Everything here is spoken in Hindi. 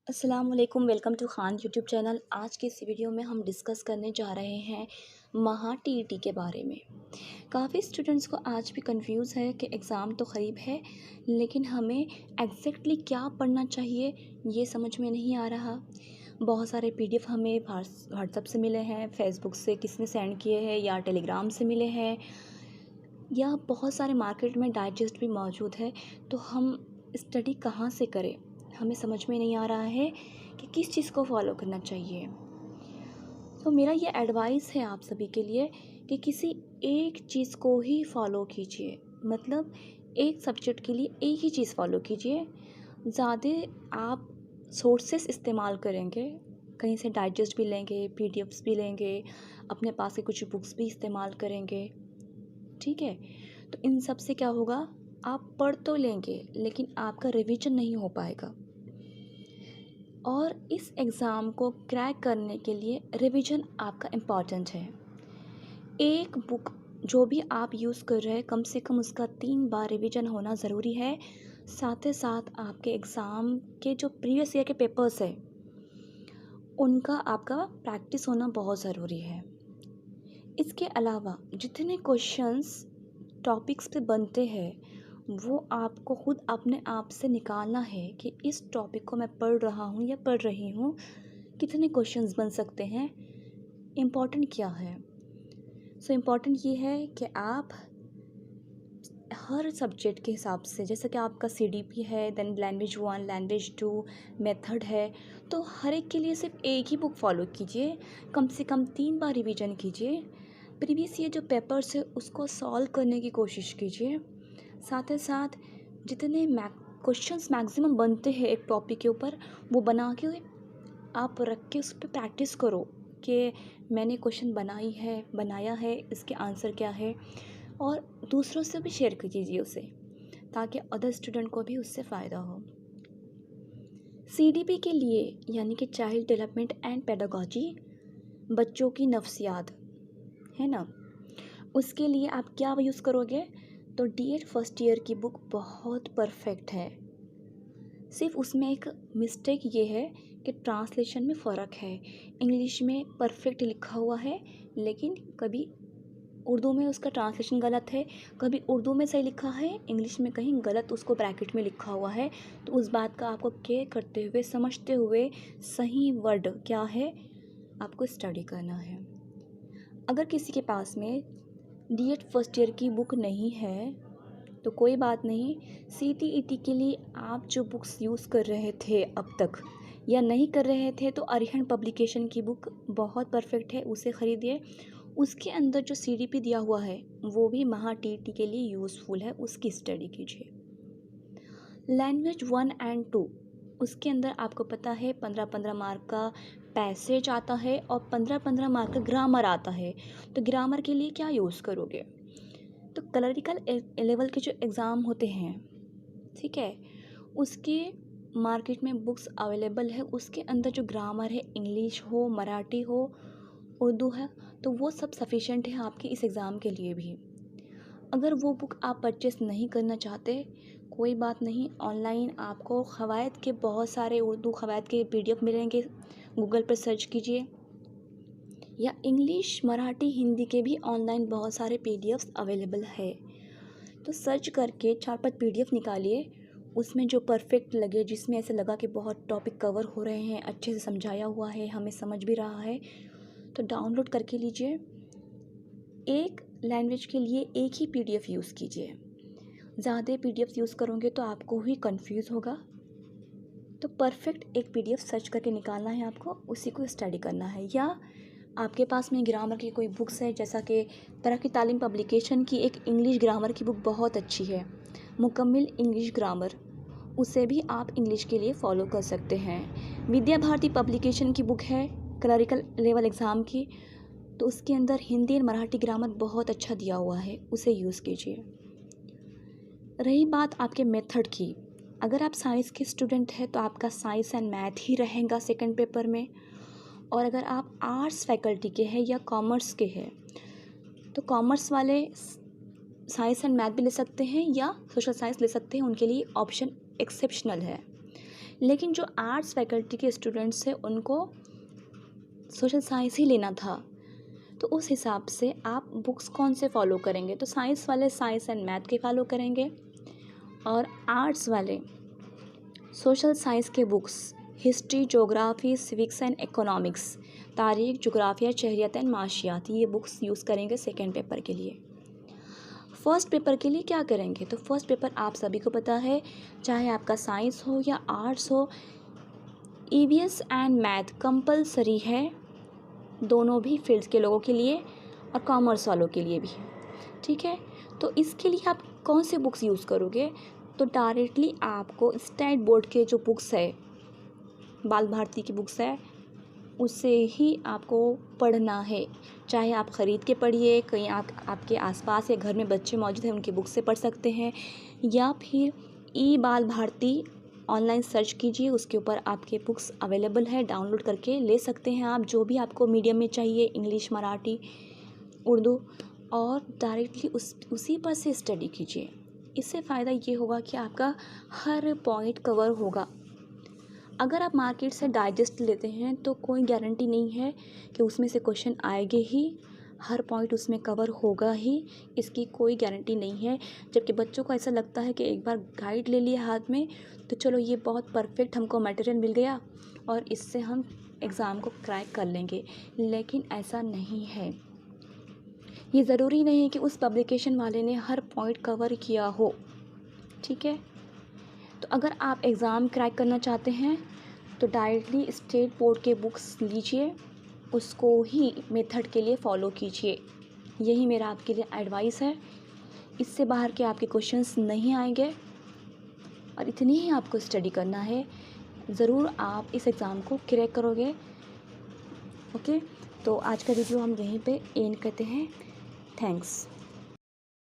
अस्सलाम वालेकुम, welcome to Khan YouTube channel. आज के इस वीडियो में हम डिस्कस करने जा रहे हैं महा टीईटी के बारे में। काफ़ी स्टूडेंट्स को आज भी कंफ्यूज है कि एग्ज़ाम तो करीब है, लेकिन हमें एग्जैक्टली क्या पढ़ना चाहिए ये समझ में नहीं आ रहा। बहुत सारे पीडीएफ हमें व्हाट्सएप से मिले हैं, फेसबुक से किसी ने सेंड किए हैं या टेलीग्राम से मिले हैं, या बहुत सारे मार्केट में डाइजेस्ट भी मौजूद है। तो हम स्टडी कहाँ से करें, हमें समझ में नहीं आ रहा है कि किस चीज़ को फॉलो करना चाहिए। तो मेरा ये एडवाइस है आप सभी के लिए कि किसी एक चीज़ को ही फॉलो कीजिए। मतलब एक सब्जेक्ट के लिए एक ही चीज़ फॉलो कीजिए। ज़्यादा आप सोर्सेस इस्तेमाल करेंगे, कहीं से डाइजेस्ट भी लेंगे, पीडीएफ्स भी लेंगे, अपने पास के कुछ बुक्स भी इस्तेमाल करेंगे, ठीक है। तो इन सब से क्या होगा, आप पढ़ तो लेंगे लेकिन आपका रिवीजन नहीं हो पाएगा। और इस एग्ज़ाम को क्रैक करने के लिए रिवीजन आपका इम्पॉर्टेंट है। एक बुक जो भी आप यूज़ कर रहे हैं, कम से कम उसका 3 बार रिवीजन होना ज़रूरी है। साथ ही साथ आपके एग्ज़ाम के जो प्रीवियस ईयर के पेपर्स हैं, उनका आपका प्रैक्टिस होना बहुत ज़रूरी है। इसके अलावा जितने क्वेश्चंस टॉपिक्स पे बनते हैं, वो आपको खुद अपने आप से निकालना है कि इस टॉपिक को मैं पढ़ रहा हूँ या पढ़ रही हूँ, कितने क्वेश्चंस बन सकते हैं, इम्पॉर्टेंट क्या है। सो इम्पॉर्टेंट ये है कि आप हर सब्जेक्ट के हिसाब से, जैसे कि आपका सीडीपी है, देन लैंग्वेज 1, लैंग्वेज 2, मेथड है, तो हर एक के लिए सिर्फ एक ही बुक फॉलो कीजिए। कम से कम 3 बार रिवीजन कीजिए। प्रीवियस ईयर जो पेपर्स है उसको सॉल्व करने की कोशिश कीजिए। साथ ही साथ जितने क्वेश्चंस मैक्सिमम बनते हैं एक टॉपिक के ऊपर, वो बना के आप रख के उस पर प्रैक्टिस करो कि मैंने क्वेश्चन बनाया है, इसके आंसर क्या है। और दूसरों से भी शेयर कीजिए उसे, ताकि अदर स्टूडेंट को भी उससे फ़ायदा हो। सीडीपी के लिए यानी कि चाइल्ड डेवलपमेंट एंड पेडागोजी, बच्चों की नफ्सियात, है ना, उसके लिए आप क्या यूज़ करोगे, तो डीएड फर्स्ट ईयर की बुक बहुत परफेक्ट है। सिर्फ उसमें एक मिस्टेक ये है कि ट्रांसलेशन में फ़र्क है। इंग्लिश में परफेक्ट लिखा हुआ है, लेकिन कभी उर्दू में उसका ट्रांसलेशन गलत है, कभी उर्दू में सही लिखा है, इंग्लिश में कहीं गलत उसको ब्रैकेट में लिखा हुआ है। तो उस बात का आपको केयर करते हुए, समझते हुए सही वर्ड क्या है आपको स्टडी करना है। अगर किसी के पास में डीएड फर्स्ट ईयर की बुक नहीं है तो कोई बात नहीं। सीटीईटी के लिए आप जो बुक्स यूज़ कर रहे थे अब तक या नहीं कर रहे थे, तो अरिहंत पब्लिकेशन की बुक बहुत परफेक्ट है, उसे ख़रीदिए। उसके अंदर जो सीडीपी दिया हुआ है वो भी महा टीईटी के लिए यूज़फुल है, उसकी स्टडी कीजिए। लैंग्वेज 1 एंड 2, उसके अंदर आपको पता है 15-15 मार्क का पैसेज आता है और 15-15 मार्क का ग्रामर आता है। तो ग्रामर के लिए क्या यूज़ करोगे, तो क्लरिकल लेवल के जो एग्ज़ाम होते हैं, ठीक है, उसके मार्केट में बुक्स अवेलेबल है। उसके अंदर जो ग्रामर है, इंग्लिश हो, मराठी हो, उर्दू है, तो वो सब सफिशेंट है आपके इस एग्ज़ाम के लिए भी। अगर वो बुक आप परचेस नहीं करना चाहते, कोई बात नहीं, ऑनलाइन आपको क़वायद के बहुत सारे उर्दू क़वायद के पीडीएफ मिलेंगे, गूगल पर सर्च कीजिए। या इंग्लिश, मराठी, हिंदी के भी ऑनलाइन बहुत सारे पीडीएफ्स अवेलेबल है। तो सर्च करके 4-5 पीडीएफ निकालिए, उसमें जो परफेक्ट लगे, जिसमें ऐसे लगा कि बहुत टॉपिक कवर हो रहे हैं, अच्छे से समझाया हुआ है, हमें समझ भी रहा है, तो डाउनलोड करके लीजिए। एक लैंग्वेज के लिए एक ही पीडीएफ यूज़ कीजिए। ज़्यादा पीडीएफ यूज़ करोगे तो आपको ही कंफ्यूज होगा। तो परफेक्ट एक पीडीएफ सर्च करके निकालना है आपको, उसी को स्टडी करना है। या आपके पास में ग्रामर की कोई बुक्स है, जैसा कि तरक्की तालीम पब्लिकेशन की एक इंग्लिश ग्रामर की बुक बहुत अच्छी है, मुकम्मिल इंग्लिश ग्रामर, उसे भी आप इंग्लिश के लिए फ़ॉलो कर सकते हैं। विद्या भारती पब्लिकेशन की बुक है क्लरिकल लेवल एग्ज़ाम की, तो उसके अंदर हिंदी और मराठी ग्रामर बहुत अच्छा दिया हुआ है, उसे यूज़ कीजिए। रही बात आपके मेथड की, अगर आप साइंस के स्टूडेंट हैं तो आपका साइंस एंड मैथ ही रहेगा सेकंड पेपर में। और अगर आप आर्ट्स फैकल्टी के हैं या कॉमर्स के हैं, तो कॉमर्स वाले साइंस एंड मैथ भी ले सकते हैं या सोशल साइंस ले सकते हैं, उनके लिए ऑप्शन एक्सेप्शनल है। लेकिन जो आर्ट्स फैकल्टी के स्टूडेंट्स हैं उनको सोशल साइंस ही लेना था, तो उस हिसाब से आप बुक्स कौन से फॉलो करेंगे? तो साइंस वाले साइंस एंड मैथ के फॉलो करेंगे और आर्ट्स वाले सोशल साइंस के books history, geography, civics and economics, तारीख, जुग्राफिया, शहरियत एंड माशियात, ये बुक्स यूज़ करेंगे सेकेंड पेपर के लिए। फर्स्ट पेपर के लिए क्या करेंगे? तो फर्स्ट पेपर आप सभी को पता है, चाहे आपका साइंस हो या आर्ट्स हो, ईवीएस एंड मैथ कंपलसरी है, दोनों भी फील्ड्स के लोगों के लिए और कॉमर्स वालों के लिए भी, ठीक है। तो इसके लिए आप कौन से बुक्स यूज़ करोगे? तो डायरेक्टली आपको स्टेट बोर्ड के जो बुक्स है, बाल भारती की बुक्स है, उससे ही आपको पढ़ना है। चाहे आप ख़रीद के पढ़िए, कहीं आपके आसपास या घर में बच्चे मौजूद हैं उनकी बुक से पढ़ सकते हैं, या फिर ई बाल भारती ऑनलाइन सर्च कीजिए, उसके ऊपर आपके बुक्स अवेलेबल है, डाउनलोड करके ले सकते हैं आप, जो भी आपको मीडियम में चाहिए, इंग्लिश, मराठी, उर्दू, और डायरेक्टली उसी पर से स्टडी कीजिए। इससे फ़ायदा ये होगा कि आपका हर पॉइंट कवर होगा। अगर आप मार्केट से डाइजेस्ट लेते हैं तो कोई गारंटी नहीं है कि उसमें से क्वेश्चन आएंगे ही, हर पॉइंट उसमें कवर होगा ही, इसकी कोई गारंटी नहीं है। जबकि बच्चों को ऐसा लगता है कि एक बार गाइड ले लिया हाथ में तो चलो ये बहुत परफेक्ट हमको मटेरियल मिल गया और इससे हम एग्ज़ाम को क्रैक कर लेंगे, लेकिन ऐसा नहीं है। ये ज़रूरी नहीं है कि उस पब्लिकेशन वाले ने हर पॉइंट कवर किया हो, ठीक है। तो अगर आप एग्ज़ाम क्रैक करना चाहते हैं तो डायरेक्टली स्टेट बोर्ड के बुक्स लीजिए, उसको ही मेथड के लिए फ़ॉलो कीजिए। यही मेरा आपके लिए एडवाइस है। इससे बाहर के आपके क्वेश्चंस नहीं आएंगे और इतनी ही आपको स्टडी करना है, ज़रूर आप इस एग्ज़ाम को क्रैक करोगे। ओके, तो आज का वीडियो हम यहीं पे एंड करते हैं। थैंक्स।